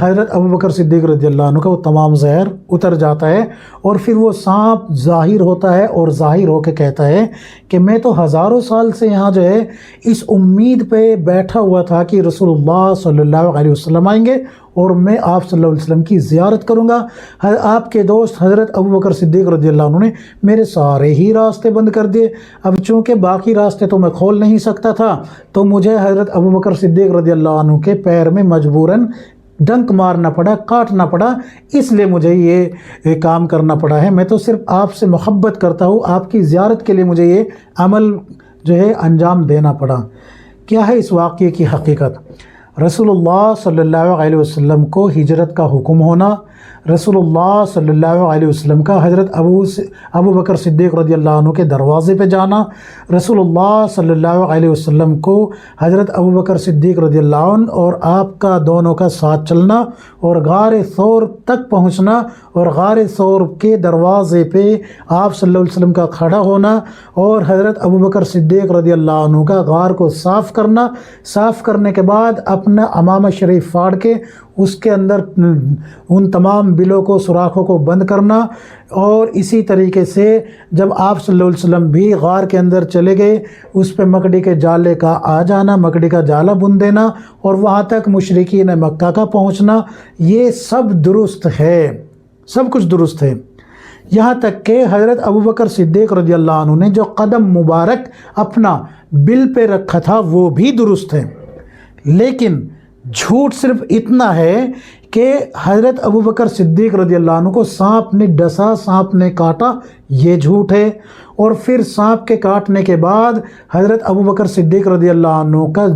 حضرت ابوبکر صدیق رضی اللہ عنہ کا وہ تمام زہر اتر جاتا ہے، اور پھر وہ سانپ ظاہر ہوتا ہے اور ظاہر ہو کے کہتا ہے کہ میں تو ہزاروں سال سے یہاں جو ہے اس امید پہ بیٹھا ہوا تھا کہ رسول اللہ صلی اللہ علیہ وسلم آئیں گے اور میں آپ صلی اللہ علیہ وسلم کی زیارت کروں گا۔ آپ کے دوست حضرت ابوبکر صدیق رضی اللہ عنہ نے میرے سارے ہی راستے بند کر دیے۔ اب چونکہ باقی راستے تو میں کھول نہیں سکتا تھا، تو مجھے حضرت ابوبکر صدیق رضی اللہ عنہ کے پیر میں مجبوراً ڈنک مارنا پڑا، کاٹنا پڑا، اس لیے مجھے یہ کام کرنا پڑا ہے۔ میں تو صرف آپ سے محبت کرتا ہوں، آپ کی زیارت کے لیے مجھے یہ عمل جو ہے انجام دینا پڑا۔ کیا ہے اس واقعے کی حقیقت؟ رسول اللہ صلی اللہ علیہ وسلم کو ہجرت کا حکم ہونا، رسول اللہ صلی اللہ علیہ وسلم کا حضرت ابوبکر صدیق رضی اللہ عنہ کے دروازے پہ جانا، رسول اللہ صلی اللہ علیہ وسلم کو حضرت ابوبکر صدیق رضی اللہ عنہ اور آپ کا دونوں کا ساتھ چلنا اور غار ثور تک پہنچنا، اور غار ثور کے دروازے پہ آپ صلی اللہ علیہ وسلم کا کھڑا ہونا، اور حضرت ابوبکر صدیق رضی اللہ عنہ کا غار کو صاف کرنا، صاف کرنے کے بعد اپنا عمامہ شریف پھاڑ کے اس کے اندر ان تمام بلوں کو، سوراخوں کو بند کرنا، اور اسی طریقے سے جب آپ صلی اللہ علیہ وسلم بھی غار کے اندر چلے گئے، اس پہ مکڑی کے جالے کا آ جانا، مکڑی کا جالا بن دینا، اور وہاں تک مشرکین مکہ کا پہنچنا، یہ سب درست ہے، سب کچھ درست ہے۔ یہاں تک کہ حضرت ابوبکر صدیق رضی اللہ عنہ نے جو قدم مبارک اپنا بل پہ رکھا تھا وہ بھی درست ہے، لیکن جھوٹ صرف اتنا ہے کہ حضرت ابوبکر صدیق رضی اللہ عنہ کو سانپ نے ڈسا، سانپ نے کاٹا، یہ جھوٹ ہے۔ اور پھر سانپ کے کاٹنے کے بعد حضرت ابوبکر صدیق رضی اللہ عنہ کا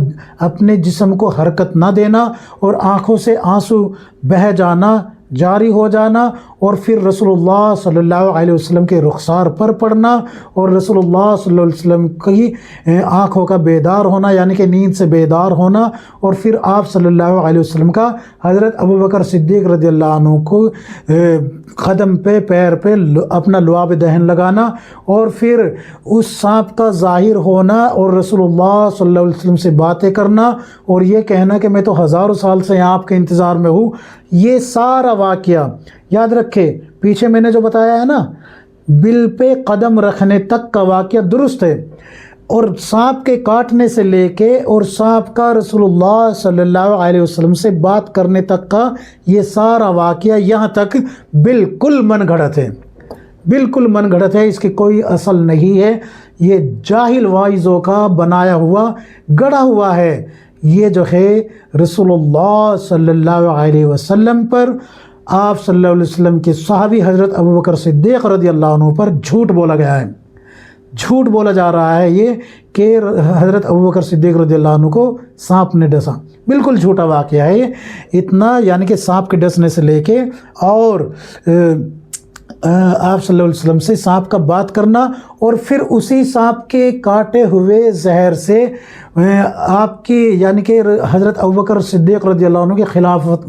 اپنے جسم کو حرکت نہ دینا اور آنکھوں سے آنسو بہہ جانا، جاری ہو جانا، اور پھر رسول اللہ صلی اللہ علیہ وسلم کے رخسار پر پڑنا، اور رسول اللہ صلی اللہ علیہ وسلم کی آنکھوں کا بیدار ہونا، یعنی کہ نیند سے بیدار ہونا، اور پھر آپ صلی اللہ علیہ وسلم کا حضرت ابوبکر صدیق رضی اللہ عنہ کو قدم پہ، پیر پہ اپنا لعاب دہن لگانا، اور پھر اس سانپ کا ظاہر ہونا اور رسول اللہ صلی اللہ علیہ وسلم سے باتیں کرنا، اور یہ کہنا کہ میں تو ہزاروں سال سے یہاں آپ کے انتظار میں ہوں، یہ سارا واقعہ یاد رکھے۔ پیچھے میں نے جو بتایا ہے نا، بل پہ قدم رکھنے تک کا واقعہ درست ہے، اور سانپ کے کاٹنے سے لے کے اور سانپ کا رسول اللہ صلی اللہ علیہ وسلم سے بات کرنے تک کا یہ سارا واقعہ یہاں تک بالکل من گھڑت ہے، بالکل من گھڑت ہے، اس کی کوئی اصل نہیں ہے، یہ جاہل واعظوں کا بنایا ہوا، گڑھا ہوا ہے۔ یہ جو ہے رسول اللہ صلی اللہ علیہ وسلم پر، آپ صلی اللہ علیہ وسلم کے صحابی حضرت ابوبکر صدیق رضی اللہ عنہ پر جھوٹ بولا گیا ہے، جھوٹ بولا جا رہا ہے یہ کہ حضرت ابوبکر صدیق رضی اللہ عنہ کو سانپ نے ڈسا، بالکل جھوٹا واقعہ ہے یہ۔ اتنا یعنی کہ سانپ کے ڈسنے سے لے کے اور آپ صلی اللہ علیہ وسلم سے سانپ کا بات کرنا، اور پھر اسی سانپ کے کاٹے ہوئے زہر سے آپ کی یعنی کہ حضرت ابوبکر صدیق رضی اللہ عنہ کی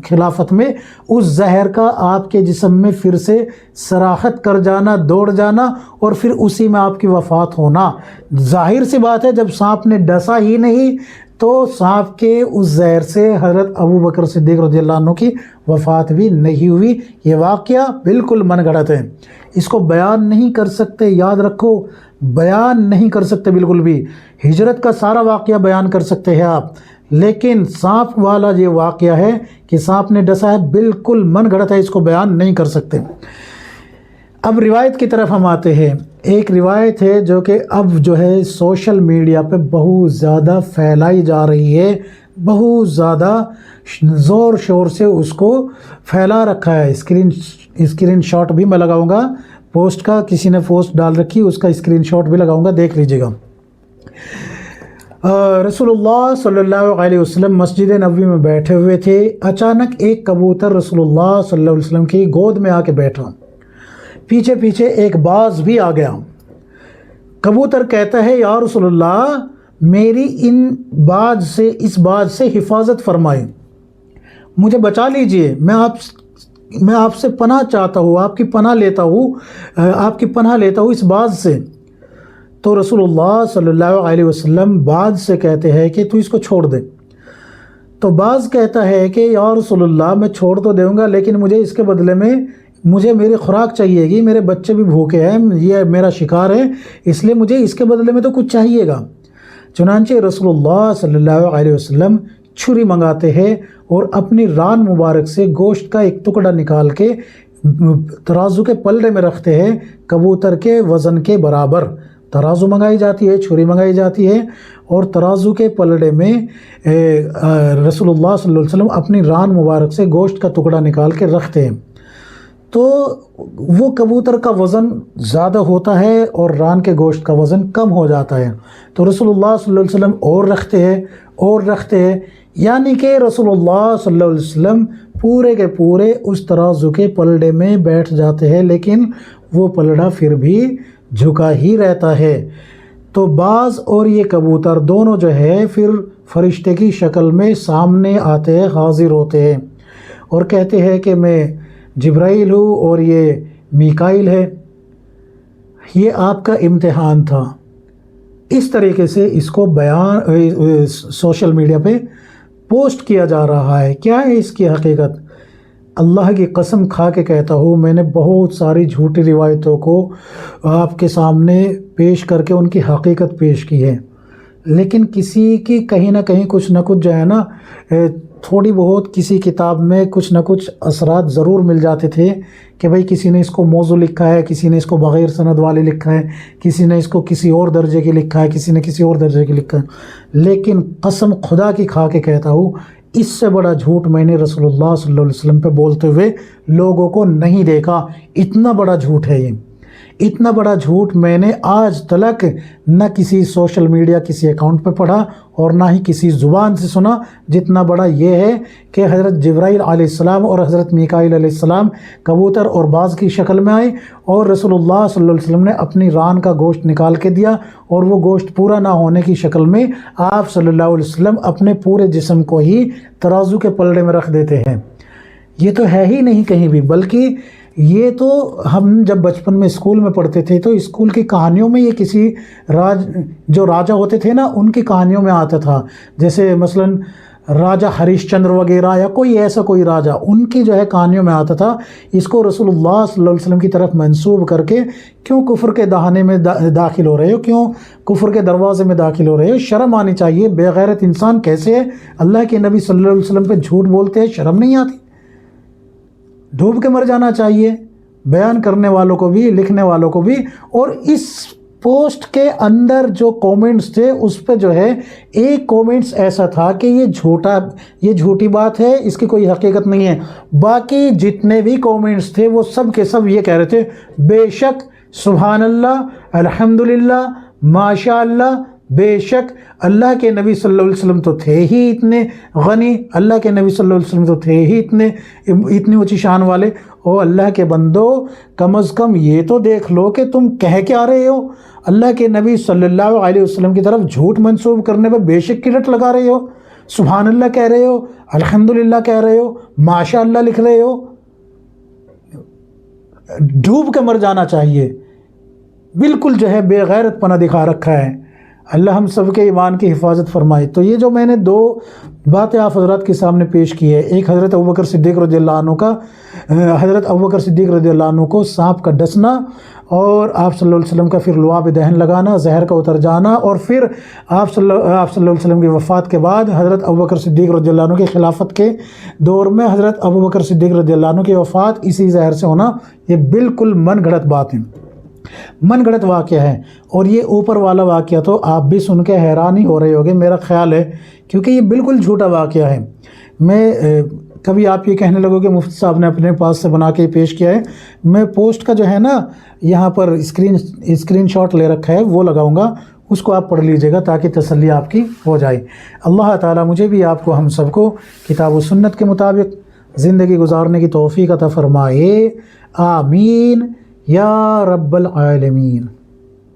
خلافت میں اس زہر کا آپ کے جسم میں پھر سے سراخت کر جانا، دوڑ جانا، اور پھر اسی میں آپ کی وفات ہونا۔ ظاہر سی بات ہے، جب سانپ نے ڈسا ہی نہیں تو سانپ کے اس زہر سے حضرت ابوبکر صدیق رضی اللہ عنہ کی وفات بھی نہیں ہوئی۔ یہ واقعہ بالکل من گھڑت ہے، اس کو بیان نہیں کر سکتے، یاد رکھو، بیان نہیں کر سکتے بالکل بھی۔ ہجرت کا سارا واقعہ بیان کر سکتے ہیں آپ، لیکن سانپ والا یہ واقعہ ہے کہ سانپ نے ڈسا ہے، بالکل من گھڑت ہے، اس کو بیان نہیں کر سکتے۔ اب روایت کی طرف ہم آتے ہیں۔ ایک روایت ہے جو کہ اب جو ہے سوشل میڈیا پہ بہت زیادہ پھیلائی جا رہی ہے، بہت زیادہ زور شور سے اس کو پھیلا رکھا ہے۔ اسکرین شاٹ بھی میں لگاؤں گا پوسٹ کا، کسی نے پوسٹ ڈال رکھی، اس کا اسکرین شاٹ بھی لگاؤں گا، دیکھ لیجئے گا۔ رسول اللہ صلی اللہ علیہ وسلم مسجد نبوی میں بیٹھے ہوئے تھے، اچانک ایک کبوتر رسول اللہ صلی اللہ علیہ وسلم کی گود میں آ کے بیٹھا، پیچھے پیچھے ایک باز بھی آ گیا۔ کبوتر کہتا ہے، یا رسول اللہ میری اس باز سے حفاظت فرمائیں، مجھے بچا لیجئے، میں آپ سے پناہ چاہتا ہوں، آپ کی پناہ لیتا ہوں اس باز سے۔ تو رسول اللہ صلی اللہ علیہ وسلم باز سے کہتے ہیں کہ تو اس کو چھوڑ دے۔ تو بعض کہتا ہے کہ یا رسول اللہ میں چھوڑ تو دوں گا لیکن مجھے اس کے بدلے میں مجھے میری خوراک چاہیے گی، میرے بچے بھی بھوکے ہیں، یہ میرا شکار ہے، اس لیے مجھے اس کے بدلے میں تو کچھ چاہیے گا۔ چنانچہ رسول اللہ صلی اللہ علیہ وسلم چھری منگاتے ہیں اور اپنی ران مبارک سے گوشت کا ایک ٹکڑا نکال کے ترازو کے پلڑے میں رکھتے ہیں، کبوتر کے وزن کے برابر ترازو منگائی جاتی ہے، چھری منگائی جاتی ہے، اور ترازو کے پلڑے میں رسول اللہ صلی اللہ علیہ وسلم اپنی ران مبارک سے گوشت کا ٹکڑا نکال کے رکھتے ہیں۔ تو وہ کبوتر کا وزن زیادہ ہوتا ہے اور ران کے گوشت کا وزن کم ہو جاتا ہے، تو رسول اللہ صلی اللہ علیہ وسلم اور رکھتے ہیں، یعنی کہ رسول اللہ صلی اللہ علیہ وسلم پورے کے پورے اس ترازو کے پلڑے میں بیٹھ جاتے ہیں، لیکن وہ پلڑا پھر بھی جھکا ہی رہتا ہے۔ تو باز اور یہ کبوتر دونوں جو ہے پھر فرشتے کی شکل میں سامنے آتے ہیں، حاضر ہوتے ہیں اور کہتے ہیں کہ میں جبرائیل ہوں اور یہ میکائیل ہے، یہ آپ کا امتحان تھا۔ اس طریقے سے اس کو بیان سوشل میڈیا پہ پوسٹ کیا جا رہا ہے۔ کیا ہے اس کی حقیقت؟ اللہ کی قسم کھا کے کہتا ہوں، میں نے بہت ساری جھوٹی روایتوں کو آپ کے سامنے پیش کر کے ان کی حقیقت پیش کی ہے، لیکن کسی کی کہیں نہ کہیں کچھ نہ کچھ جو ہے نا تھوڑی بہت کسی کتاب میں کچھ نہ کچھ اثرات ضرور مل جاتے تھے کہ بھئی کسی نے اس کو موضوع لکھا ہے، کسی نے اس کو بغیر سند والے لکھا ہے، کسی نے اس کو کسی اور درجے کی لکھا ہے، کسی نے کسی اور درجے کی لکھا ہے، لیکن قسم خدا کی کھا کے کہتا ہوں اس سے بڑا جھوٹ میں نے رسول اللہ صلی اللہ علیہ وسلم پہ بولتے ہوئے لوگوں کو نہیں دیکھا۔ اتنا بڑا جھوٹ ہے یہ، اتنا بڑا جھوٹ میں نے آج تلک نہ کسی سوشل میڈیا کسی اکاؤنٹ پہ پڑھا اور نہ ہی کسی زبان سے سنا، جتنا بڑا یہ ہے کہ حضرت جبرائیل علیہ السلام اور حضرت میکائیل علیہ السلام کبوتر اور باز کی شکل میں آئے اور رسول اللہ صلی اللہ علیہ وسلم نے اپنی ران کا گوشت نکال کے دیا، اور وہ گوشت پورا نہ ہونے کی شکل میں آپ صلی اللہ علیہ وسلم اپنے پورے جسم کو ہی ترازو کے پلڑے میں رکھ دیتے ہیں۔ یہ تو ہے ہی نہیں کہیں بھی، بلکہ یہ تو ہم جب بچپن میں اسکول میں پڑھتے تھے تو اسکول کی کہانیوں میں یہ کسی جو راجہ ہوتے تھے نا ان کی کہانیوں میں آتا تھا، جیسے مثلاً راجہ ہریش چندر وغیرہ یا کوئی ایسا کوئی راجہ، ان کی جو ہے کہانیوں میں آتا تھا۔ اس کو رسول اللہ صلی اللہ علیہ وسلم کی طرف منسوب کر کے کیوں کفر کے دہانے میں داخل ہو رہے ہو، کیوں کفر کے دروازے میں داخل ہو رہے ہو؟ شرم آنی چاہیے، بے غیرت انسان کیسے ہے اللہ کے نبی صلی اللہ علیہ وسلم پہ جھوٹ بولتے ہیں، شرم نہیں آتی؟ ڈوب کے مر جانا چاہیے، بیان کرنے والوں کو بھی، لکھنے والوں کو بھی۔ اور اس پوسٹ کے اندر جو کومنٹس تھے اس پہ جو ہے ایک کومنٹس ایسا تھا کہ یہ جھوٹی بات ہے، اس کی کوئی حقیقت نہیں ہے۔ باقی جتنے بھی کومنٹس تھے وہ سب کے سب یہ کہہ رہے تھے بے شک، سبحان اللہ، الحمدللہ، ماشاء اللہ، بے شک اللہ کے نبی صلی اللہ علیہ وسلم تو تھے ہی اتنے غنی، اللہ کے نبی صلی اللہ علیہ وسلم تو تھے ہی اتنی اونچی شان والے، او اللہ کے بندو کم از کم یہ تو دیکھ لو کہ تم کہہ کیا رہے ہو؟ اللہ کے نبی صلی اللہ علیہ وسلم کی طرف جھوٹ منسوب کرنے پہ بے شک کی رٹ لگا رہے ہو، سبحان اللہ کہہ رہے ہو، الحمدللہ کہہ رہے ہو، ماشاء اللہ لکھ رہے ہو۔ ڈوب کے مر جانا چاہیے، بالکل جو ہے بے غیرت پنا دکھا رکھا ہے۔ اللہ ہم سب کے ایمان کی حفاظت فرمائے۔ تو یہ جو میں نے دو باتیں آپ حضرات کے سامنے پیش کی ہے، ایک حضرت ابوبکر صدیق رضی اللہ عنہ کا، حضرت ابوبکر صدیق رضی اللہ عنہ کو سانپ کا ڈسنا اور آپ صلی اللہ علیہ وسلم کا پھر لعاب دہن لگانا، زہر کا اتر جانا، اور پھر آپ صلی اللہ علیہ وسلم کی وفات کے بعد حضرت ابوبکر صدیق رضی اللہ عنہ کی خلافت کے دور میں حضرت ابوبکر صدیق رضی اللہ عنہ کی وفات اسی زہر سے ہونا، یہ بالکل من گھڑت بات ہے، من گھڑت واقعہ ہے۔ اور یہ اوپر والا واقعہ تو آپ بھی سن کے حیران ہی ہو رہے ہوگے، میرا خیال ہے، کیونکہ یہ بالکل جھوٹا واقعہ ہے۔ میں کبھی آپ یہ کہنے لگو کہ مفتی صاحب نے اپنے پاس سے بنا کے پیش کیا ہے، میں پوسٹ کا جو ہے نا یہاں پر اسکرین شاٹ لے رکھا ہے وہ لگاؤں گا، اس کو آپ پڑھ لیجئے گا تاکہ تسلی آپ کی ہو جائے۔ اللہ تعالیٰ مجھے بھی آپ کو ہم سب کو کتاب و سنت کے مطابق زندگی گزارنے کی توفیق عطا فرمائے، آمین یا رب العالمین۔